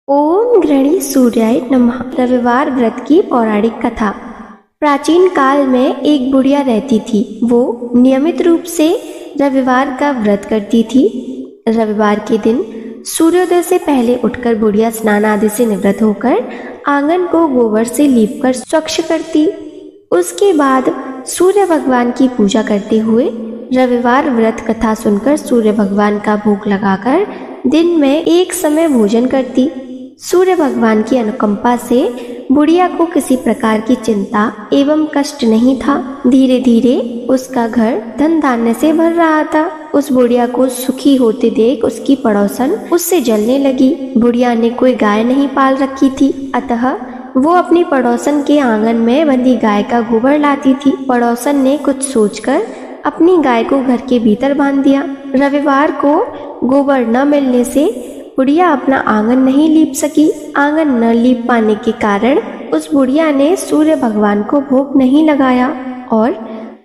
ओम गृणी सूर्याय नमः। रविवार व्रत की पौराणिक कथा। प्राचीन काल में एक बुढ़िया रहती थी। वो नियमित रूप से रविवार का व्रत करती थी। रविवार के दिन सूर्योदय से पहले उठकर बुढ़िया स्नान आदि से निवृत्त होकर आंगन को गोबर से लीपकर स्वच्छ करती। उसके बाद सूर्य भगवान की पूजा करते हुए रविवार व्रत कथा सुनकर सूर्य भगवान का भोग लगाकर दिन में एक समय भोजन करती। सूर्य भगवान की अनुकंपा से बुढ़िया को किसी प्रकार की चिंता एवं कष्ट नहीं था। धीरे धीरे उसका घर धन धान्य से भर रहा था। उस बुढ़िया को सुखी होते देख उसकी पड़ोसन उससे जलने लगी। बुढ़िया ने कोई गाय नहीं पाल रखी थी, अतः वो अपनी पड़ोसन के आंगन में बंधी गाय का गोबर लाती थी। पड़ोसन ने कुछ सोचकर अपनी गाय को घर के भीतर बांध दिया। रविवार को गोबर न मिलने से बुढ़िया अपना आंगन नहीं लीप सकी। आंगन न लीप पाने के कारण उस बुढ़िया ने सूर्य भगवान को भोग नहीं लगाया और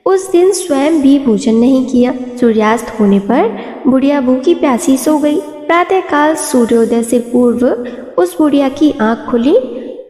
उस दिन स्वयं भी भोजन नहीं किया। सूर्यास्त होने पर बुढ़िया भूखी प्यासी सो गई। प्रातःकाल सूर्योदय से पूर्व उस बुढ़िया की आंख खुली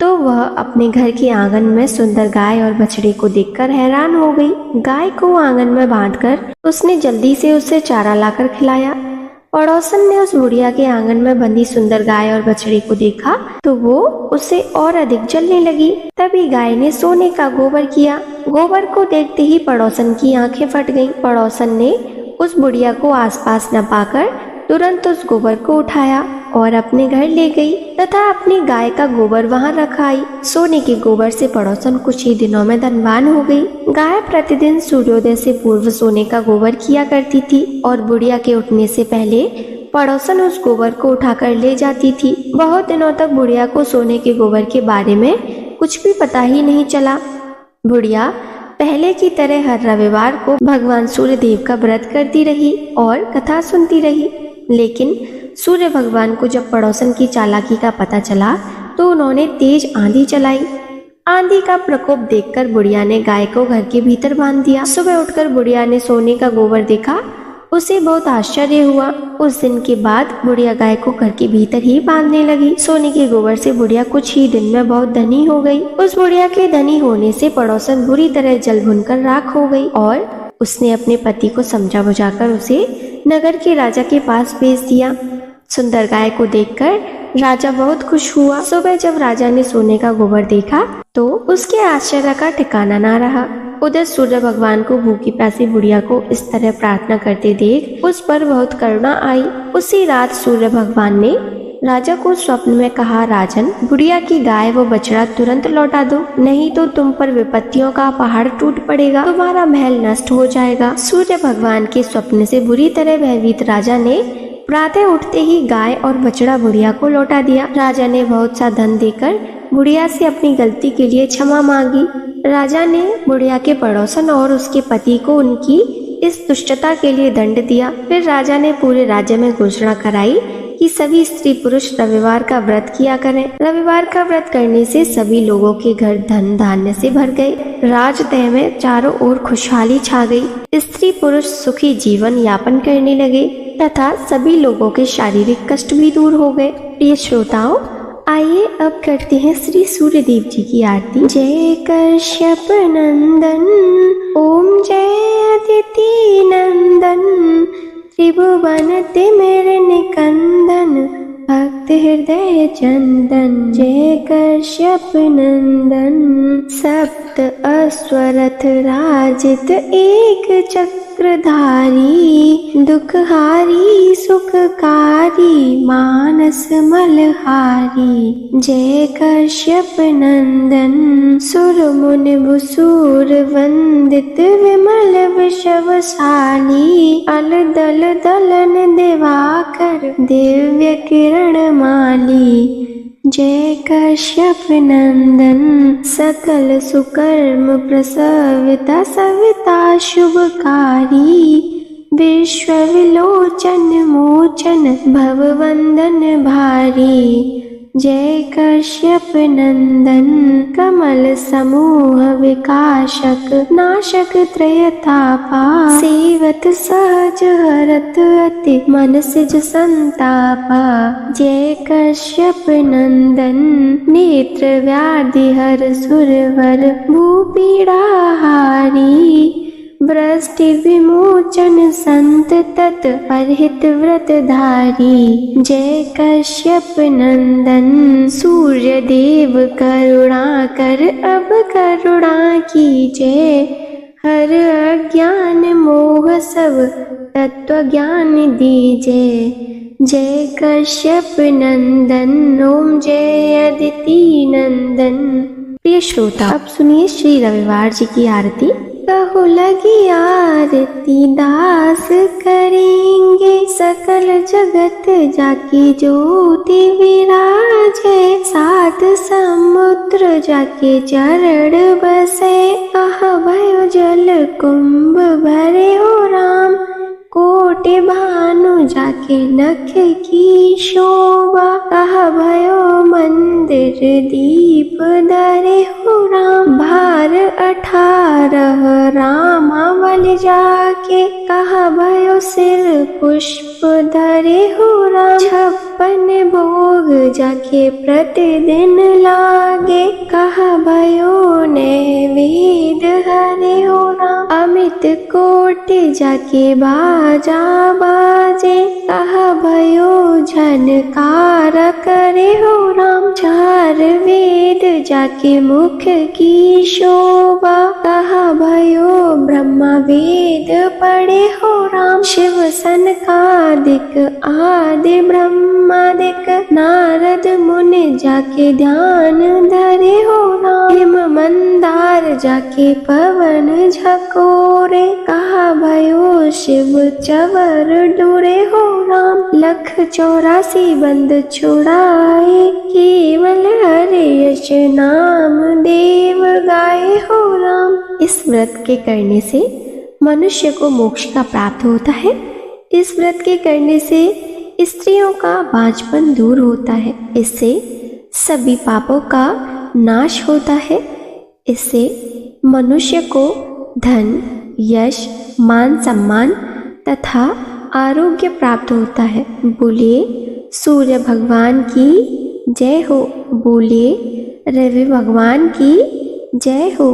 तो वह अपने घर के आंगन में सुंदर गाय और बछड़े को देखकर हैरान हो गई। गाय को आंगन में बांधकर उसने जल्दी से उसे चारा लाकर खिलाया। पड़ोसन ने उस बुढ़िया के आंगन में बंधी सुंदर गाय और बछड़े को देखा तो वो उसे और अधिक जलने लगी। तभी गाय ने सोने का गोबर किया। गोबर को देखते ही पड़ोसन की आंखें फट गईं। पड़ोसन ने उस बुढ़िया को आसपास न पाकर तुरंत उस गोबर को उठाया और अपने घर ले गई तथा अपनी गाय का गोबर वहां रख आई। सोने के गोबर से पड़ोसन कुछ ही दिनों में धनवान हो गई। गाय प्रतिदिन सूर्योदय से पूर्व सोने का गोबर किया करती थी और बुढ़िया के उठने से पहले पड़ोसन उस गोबर को उठाकर ले जाती थी। बहुत दिनों तक बुढ़िया को सोने के गोबर के बारे में कुछ भी पता ही नहीं चला। बुढ़िया पहले की तरह हर रविवार को भगवान सूर्य देव का व्रत करती रही और कथा सुनती रही। लेकिन सूर्य भगवान को जब पड़ोसन की चालाकी का पता चला तो उन्होंने तेज आंधी चलाई। आंधी का प्रकोप देखकर बुढ़िया ने गाय को घर के भीतर बांध दिया। सुबह उठकर बुढ़िया ने सोने का गोबर देखा। उसे बहुत आश्चर्य हुआ। उस दिन के बाद बुढ़िया गाय को घर के भीतर ही बांधने लगी। सोने के गोबर से बुढ़िया कुछ ही दिन में बहुत धनी हो गई। उस बुढ़िया के धनी होने से पड़ोसन बुरी तरह जल भुनकर राख हो गई और उसने अपने पति को समझा बुझाकर उसे नगर के राजा के पास भेज दिया। सुंदर गाय को देखकर राजा बहुत खुश हुआ। सुबह जब राजा ने सोने का गोबर देखा तो उसके आश्चर्य का ठिकाना ना रहा। उधर सूर्य भगवान को भूखी प्यासी बुढ़िया को इस तरह प्रार्थना करते देख उस पर बहुत करुणा आई। उसी रात सूर्य भगवान ने राजा को स्वप्न में कहा, राजन, बुढ़िया की गाय व बछड़ा तुरंत लौटा दो, नहीं तो तुम पर विपत्तियों का पहाड़ टूट पड़ेगा, तुम्हारा महल नष्ट हो जाएगा। सूर्य भगवान के स्वप्न से बुरी तरह भयभीत राजा ने प्रातः उठते ही गाय और बछड़ा बुढ़िया को लौटा दिया। राजा ने बहुत सा धन देकर बुढ़िया से अपनी गलती के लिए क्षमा मांगी। राजा ने बुढ़िया के पड़ोसन और उसके पति को उनकी इस दुष्टता के लिए दंड दिया। फिर राजा ने पूरे राज्य में घोषणा कराई कि सभी स्त्री पुरुष रविवार का व्रत किया करें। रविवार का व्रत करने से सभी लोगों के घर धन धान्य से भर गए। राजतय में चारों ओर खुशहाली छा गई। स्त्री पुरुष सुखी जीवन यापन करने लगे तथा सभी लोगों के शारीरिक कष्ट भी दूर हो गए। प्रिय श्रोताओं, आइए अब करते हैं श्री सूर्य देव जी की आरती। जय कश्यप नंदन, ओम जय अदिति नंदन, त्रिभुवन तिमिर निकंदन, भक्त हृदय चंदन। जय कश्यप नंदन, सप्त अश्वरथ राजित एक चक्रधारी, दुखहारी सुखकारी मानस मलहारी। जय कश्यप नंदन, सुर मुनि भुसूर वंदित, विमल विषवशाली, अल दल दलन दिवाकर, दिव्य किरण माली। जय कश्यप नंदन, सकल सुकर्म प्रसविता, सविता शुभकारी, विश्व विलोचन मोचन, भववंदन भारी। जय कश्यप नंदन कमल समूह विकाशक नाशक त्रयतापा सेवत सहज हरत अति मन सिज संतापा। जय कश्यप नंदन नेत्र व्याधि हर सुरवर भूपीड़ा हारी वृष्टि विमोचन संत तत् परहित व्रतधारी। जय कश्यप नंदन सूर्य देव करुणा कर अब करुणा कीजय हर अज्ञान मोह सब तत्व ज्ञान दीजय। जय कश्यप नंदन ओम जय अदिति नंदन। प्रिय श्रोता, अब सुनिए श्री रविवार जी की आरती। कहो लगी आरती दास करेंगे सकल जगत जाकी ज्योति विराजे सात समुद्र जाके चरण बसे कह भयो जल कुंभ भरे हो राम कोटि भानु जाके नख की शोभा कह भयो मंदिर दीप धरे हो राम भार 18 रामावल जाके कह भयो सिर पुष्प धरे हो राम 56 भोग जाके प्रतिदिन लागे कह भयो नैवेद्य हरे हो राम अमित कोटि जाके बाजा बाजे कह भयो झनकार करे हो राम 4 वेद जाके मुख की शोभा कह भयो ब्रह्मा वेद पढ़े हो राम शिव सनकादिक आदि ब्रह्मादिक नारद मुनि जाके ध्यान धरे हो राम हिम मंदार जाके पवन झकोरे कहा भयो शिव चवर डोरे हो राम 184 बंद छुड़ाए केवल हरे यश नाम देव गाए हो राम। इस व्रत के करने से मनुष्य को मोक्ष का प्राप्त होता है। इस व्रत के करने से स्त्रियों का बांझपन दूर होता है। इससे सभी पापों का नाश होता है। इससे मनुष्य को धन यश मान सम्मान तथा आरोग्य प्राप्त होता है। बोलिए सूर्य भगवान की जय हो। बोलिए रवि भगवान की जय हो।